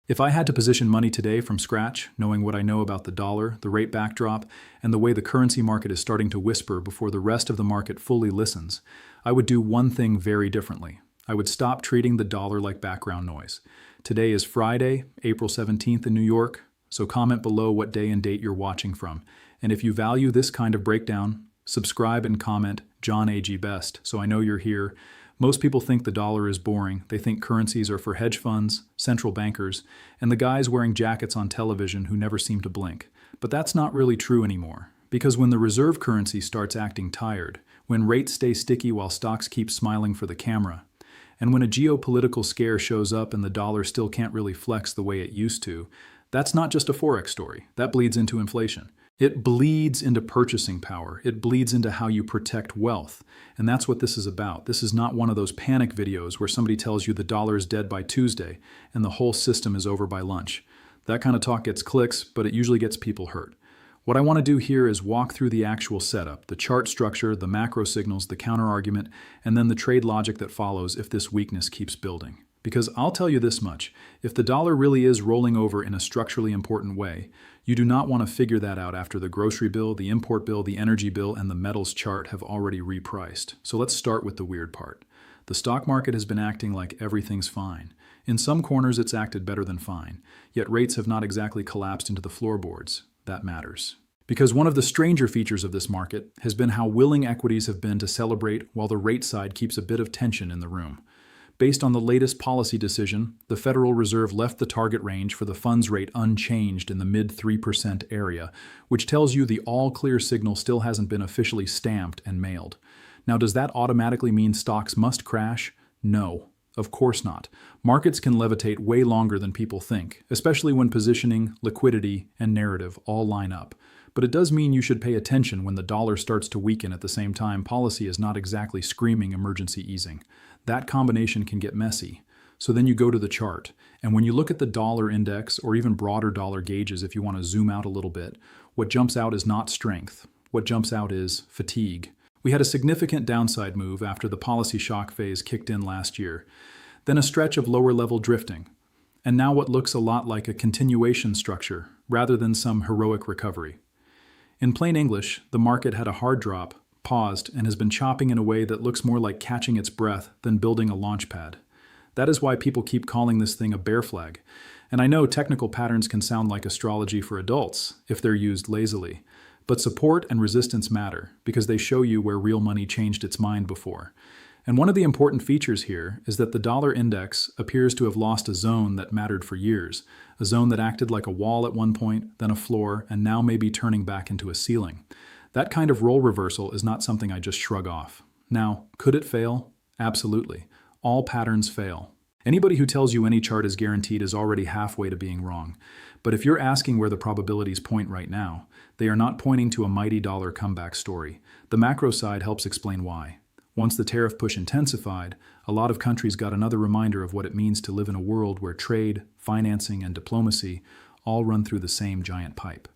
If I had to position money today from scratch, knowing what I know about the dollar, the rate backdrop, and the way the currency market is starting to whisper before the rest of the market fully listens, I would do one thing very differently. I would stop treating the dollar like background noise. Today is Friday, April 17th in New York, so comment below what day and date you're watching from. And if you value this kind of breakdown, subscribe and comment John A.G. Best so I know you're here. Most people think the dollar is boring. They think currencies are for hedge funds, central bankers, and the guys wearing jackets on television who never seem to blink. But that's not really true anymore. Because when the reserve currency starts acting tired, when rates stay sticky while stocks keep smiling for the camera, and when a geopolitical scare shows up and the dollar still can't really flex the way it used to, that's not just a Forex story. That bleeds into inflation. It bleeds into purchasing power. It bleeds into how you protect wealth. And that's what this is about. This is not one of those panic videos where somebody tells you the dollar is dead by Tuesday and the whole system is over by lunch. That kind of talk gets clicks, but it usually gets people hurt. What I want to do here is walk through the actual setup, the chart structure, the macro signals, the counter-argument, and then the trade logic that follows if this weakness keeps building. Because I'll tell you this much, if the dollar really is rolling over in a structurally important way, you do not want to figure that out after the grocery bill, the import bill, the energy bill, and the metals chart have already repriced. So let's start with the weird part. The stock market has been acting like everything's fine. In some corners it's acted better than fine, yet rates have not exactly collapsed into the floorboards. That matters. Because one of the stranger features of this market has been how willing equities have been to celebrate while the rate side keeps a bit of tension in the room. Based on the latest policy decision, the Federal Reserve left the target range for the funds rate unchanged in the mid 3% area, which tells you the all-clear signal still hasn't been officially stamped and mailed. Now, does that automatically mean stocks must crash? No, of course not. Markets can levitate way longer than people think, especially when positioning, liquidity, and narrative all line up. But it does mean you should pay attention when the dollar starts to weaken at the same time policy is not exactly screaming emergency easing. That combination can get messy. So then you go to the chart, and when you look at the dollar index or even broader dollar gauges if you want to zoom out a little bit, what jumps out is not strength. What jumps out is fatigue. We had a significant downside move after the policy shock phase kicked in last year, then a stretch of lower level drifting, and now what looks a lot like a continuation structure rather than some heroic recovery. In plain English, the market had a hard drop, paused, and has been chopping in a way that looks more like catching its breath than building a launch pad. That is why people keep calling this thing a bear flag. And I know technical patterns can sound like astrology for adults if they're used lazily. But support and resistance matter because they show you where real money changed its mind before. And one of the important features here is that the dollar index appears to have lost a zone that mattered for years, a zone that acted like a wall at one point, then a floor, and now may be turning back into a ceiling. That kind of role reversal is not something I just shrug off. Now, could it fail? Absolutely. All patterns fail. Anybody who tells you any chart is guaranteed is already halfway to being wrong. But if you're asking where the probabilities point right now, they are not pointing to a mighty dollar comeback story. The macro side helps explain why. Once the tariff push intensified, a lot of countries got another reminder of what it means to live in a world where trade, financing, and diplomacy all run through the same giant pipe.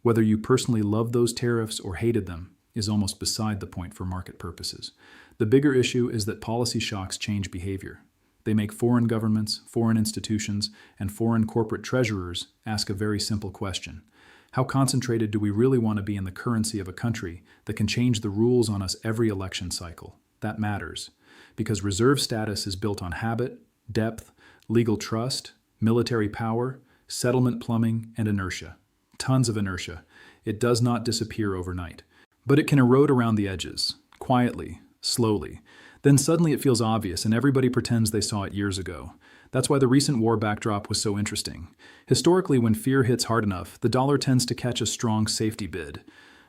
Whether you personally loved those tariffs or hated them is almost beside the point for market purposes. The bigger issue is that policy shocks change behavior. They make foreign governments, foreign institutions, and foreign corporate treasurers ask a very simple question. How concentrated do we really want to be in the currency of a country that can change the rules on us every election cycle? That matters, because reserve status is built on habit, depth, legal trust, military power, settlement plumbing, and inertia. Tons of inertia. It does not disappear overnight. But it can erode around the edges, quietly, slowly. Then suddenly it feels obvious and everybody pretends they saw it years ago. That's why the recent war backdrop was so interesting. Historically, when fear hits hard enough, the dollar tends to catch a strong safety bid.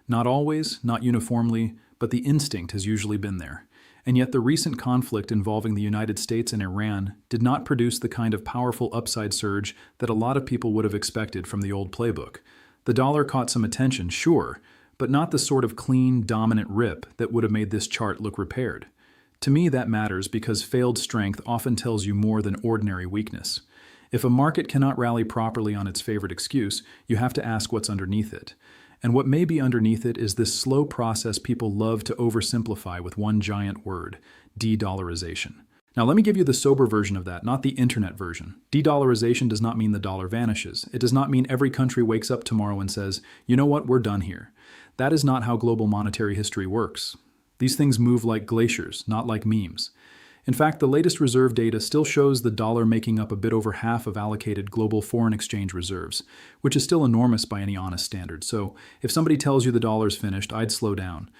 Not always, not uniformly, but the instinct has usually been there. And yet the recent conflict involving the United States and Iran did not produce the kind of powerful upside surge that a lot of people would have expected from the old playbook. The dollar caught some attention, sure, but not the sort of clean, dominant rip that would have made this chart look repaired. To me, that matters because failed strength often tells you more than ordinary weakness. If a market cannot rally properly on its favorite excuse, you have to ask what's underneath it. And what may be underneath it is this slow process people love to oversimplify with one giant word, de-dollarization. Now, let me give you the sober version of that, not the internet version. De-dollarization does not mean the dollar vanishes. It does not mean every country wakes up tomorrow and says, you know what, we're done here. That is not how global monetary history works. These things move like glaciers, not like memes. In fact, the latest reserve data still shows the dollar making up a bit over half of allocated global foreign exchange reserves, which is still enormous by any honest standard. So if somebody tells you the dollar's finished, I'd slow down.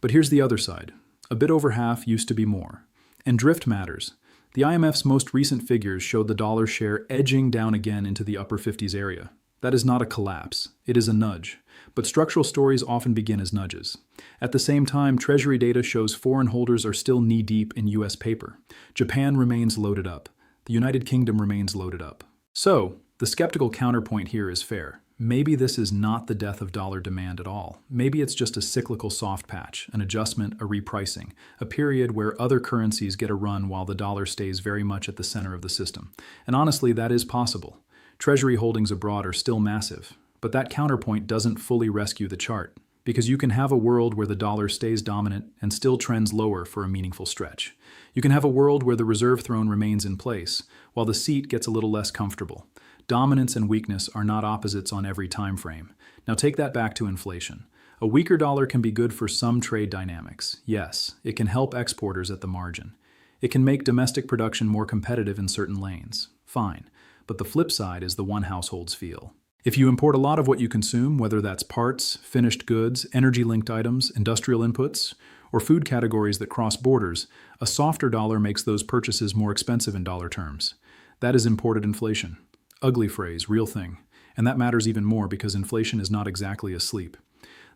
But here's the other side. A bit over half used to be more. And drift matters. The IMF's most recent figures showed the dollar share edging down again into the upper 50s area. That is not a collapse. It is a nudge. But structural stories often begin as nudges. At the same time, Treasury data shows foreign holders are still knee-deep in U.S. paper. Japan remains loaded up. The United Kingdom remains loaded up. So, the skeptical counterpoint here is fair. Maybe this is not the death of dollar demand at all. Maybe it's just a cyclical soft patch, an adjustment, a repricing, a period where other currencies get a run while the dollar stays very much at the center of the system. And honestly, that is possible. Treasury holdings abroad are still massive, but that counterpoint doesn't fully rescue the chart, because you can have a world where the dollar stays dominant and still trends lower for a meaningful stretch. You can have a world where the reserve throne remains in place, while the seat gets a little less comfortable. Dominance and weakness are not opposites on every time frame. Now take that back to inflation. A weaker dollar can be good for some trade dynamics. Yes, it can help exporters at the margin. It can make domestic production more competitive in certain lanes. Fine. But the flip side is the one households feel. If you import a lot of what you consume, whether that's parts, finished goods, energy-linked items, industrial inputs, or food categories that cross borders, a softer dollar makes those purchases more expensive in dollar terms. That is imported inflation. Ugly phrase, real thing. And that matters even more because inflation is not exactly asleep.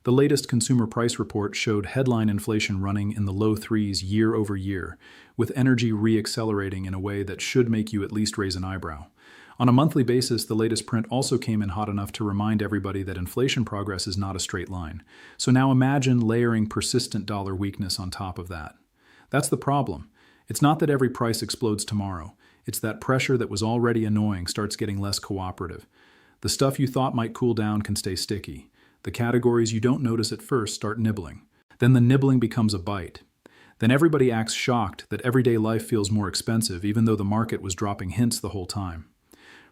The latest consumer price report showed headline inflation running in the low threes year over year, with energy re-accelerating in a way that should make you at least raise an eyebrow. On a monthly basis, the latest print also came in hot enough to remind everybody that inflation progress is not a straight line. So now imagine layering persistent dollar weakness on top of that. That's the problem. It's not that every price explodes tomorrow. It's that pressure that was already annoying starts getting less cooperative. The stuff you thought might cool down can stay sticky. The categories you don't notice at first start nibbling. Then the nibbling becomes a bite. Then everybody acts shocked that everyday life feels more expensive even though the market was dropping hints the whole time.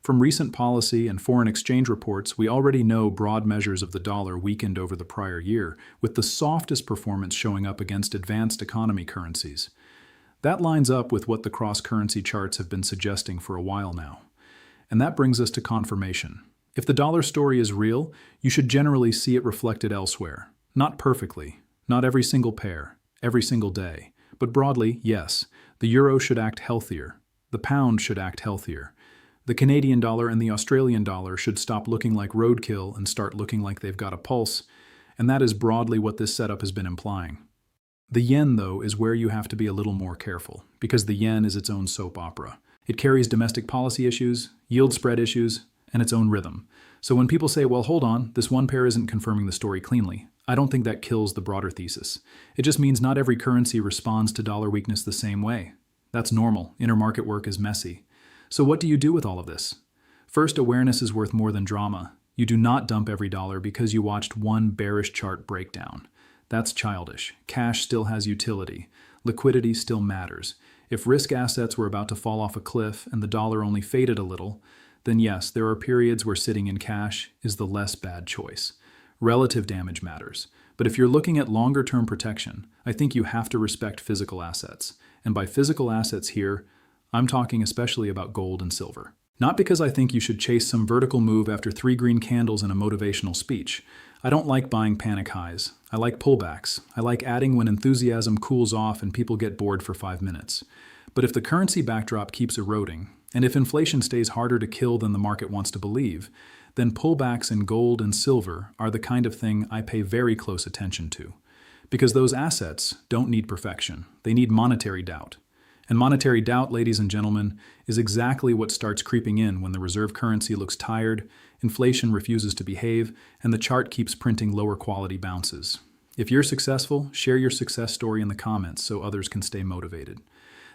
From recent policy and foreign exchange reports, we already know broad measures of the dollar weakened over the prior year, with the softest performance showing up against advanced economy currencies. That lines up with what the cross-currency charts have been suggesting for a while now. And that brings us to confirmation. If the dollar story is real, you should generally see it reflected elsewhere. Not perfectly, not every single pair, every single day. But broadly, yes, the euro should act healthier. The pound should act healthier. The Canadian dollar and the Australian dollar should stop looking like roadkill and start looking like they've got a pulse. And that is broadly what this setup has been implying. The yen, though, is where you have to be a little more careful, because the yen is its own soap opera. It carries domestic policy issues, yield spread issues, and its own rhythm. So when people say, well, hold on, this one pair isn't confirming the story cleanly, I don't think that kills the broader thesis. It just means not every currency responds to dollar weakness the same way. That's normal. Intermarket work is messy. So what do you do with all of this? First, awareness is worth more than drama. You do not dump every dollar because you watched one bearish chart breakdown. That's childish. Cash still has utility. Liquidity still matters. If risk assets were about to fall off a cliff and the dollar only faded a little, then yes, there are periods where sitting in cash is the less bad choice. Relative damage matters. But if you're looking at longer-term protection, I think you have to respect physical assets. And by physical assets here, I'm talking especially about gold and silver. Not because I think you should chase some vertical move after 3 green candles in a motivational speech. I don't like buying panic highs. I like pullbacks. I like adding when enthusiasm cools off and people get bored for 5 minutes. But if the currency backdrop keeps eroding, and if inflation stays harder to kill than the market wants to believe, then pullbacks in gold and silver are the kind of thing I pay very close attention to. Because those assets don't need perfection. They need monetary doubt. And monetary doubt, ladies and gentlemen, is exactly what starts creeping in when the reserve currency looks tired, inflation refuses to behave, and the chart keeps printing lower quality bounces. If you're successful, share your success story in the comments so others can stay motivated.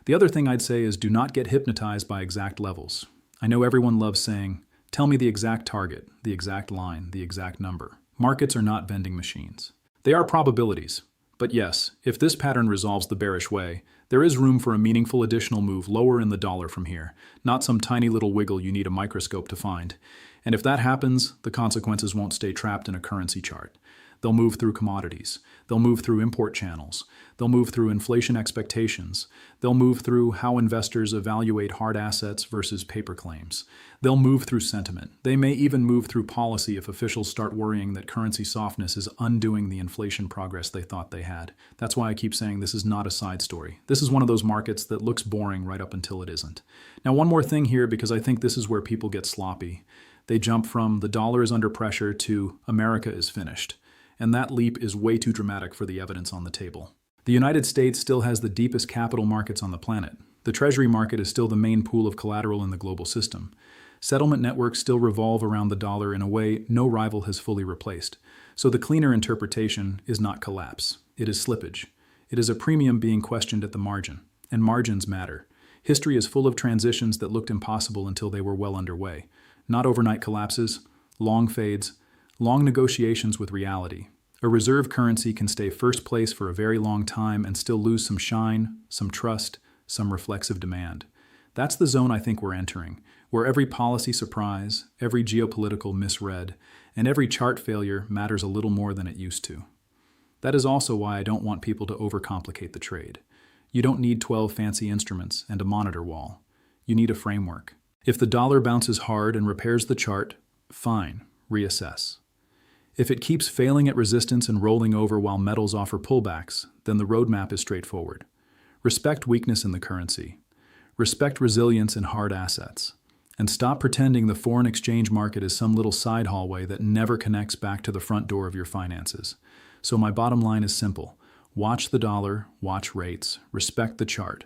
The other thing I'd say is do not get hypnotized by exact levels. I know everyone loves saying, tell me the exact target, the exact line, the exact number. Markets are not vending machines. They are probabilities. But yes, if this pattern resolves the bearish way, There is room for a meaningful additional move lower in the dollar from here, not some tiny little wiggle you need a microscope to find. And if that happens, the consequences won't stay trapped in a currency chart. They'll move through commodities. They'll move through import channels. They'll move through inflation expectations. They'll move through how investors evaluate hard assets versus paper claims. They'll move through sentiment. They may even move through policy if officials start worrying that currency softness is undoing the inflation progress they thought they had. That's why I keep saying this is not a side story. This is one of those markets that looks boring right up until it isn't. Now, one more thing here, because I think this is where people get sloppy. They jump from the dollar is under pressure to America is finished. And that leap is way too dramatic for the evidence on the table. The United States still has the deepest capital markets on the planet. The Treasury market is still the main pool of collateral in the global system. Settlement networks still revolve around the dollar in a way no rival has fully replaced. So the cleaner interpretation is not collapse. It is slippage. It is a premium being questioned at the margin. And margins matter. History is full of transitions that looked impossible until they were well underway. Not overnight collapses, long fades, long negotiations with reality. A reserve currency can stay first place for a very long time and still lose some shine, some trust, some reflexive demand. That's the zone I think we're entering, where every policy surprise, every geopolitical misread, and every chart failure matters a little more than it used to. That is also why I don't want people to overcomplicate the trade. You don't need 12 fancy instruments and a monitor wall. You need a framework. If the dollar bounces hard and repairs the chart, fine, reassess. If it keeps failing at resistance and rolling over while metals offer pullbacks, then the roadmap is straightforward. Respect weakness in the currency. Respect resilience in hard assets. And stop pretending the foreign exchange market is some little side hallway that never connects back to the front door of your finances. So my bottom line is simple. Watch the dollar, watch rates, respect the chart.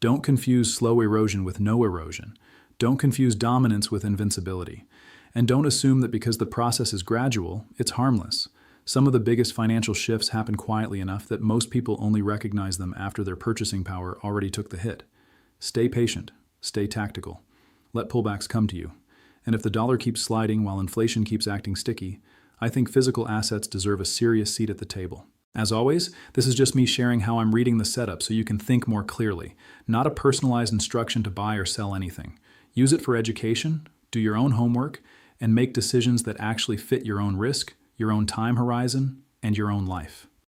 Don't confuse slow erosion with no erosion. Don't confuse dominance with invincibility. And don't assume that because the process is gradual, it's harmless. Some of the biggest financial shifts happen quietly enough that most people only recognize them after their purchasing power already took the hit. Stay patient. Stay tactical. Let pullbacks come to you. And if the dollar keeps sliding while inflation keeps acting sticky, I think physical assets deserve a serious seat at the table. As always, this is just me sharing how I'm reading the setup so you can think more clearly, not a personalized instruction to buy or sell anything. Use it for education, do your own homework, and make decisions that actually fit your own risk, your own time horizon, and your own life.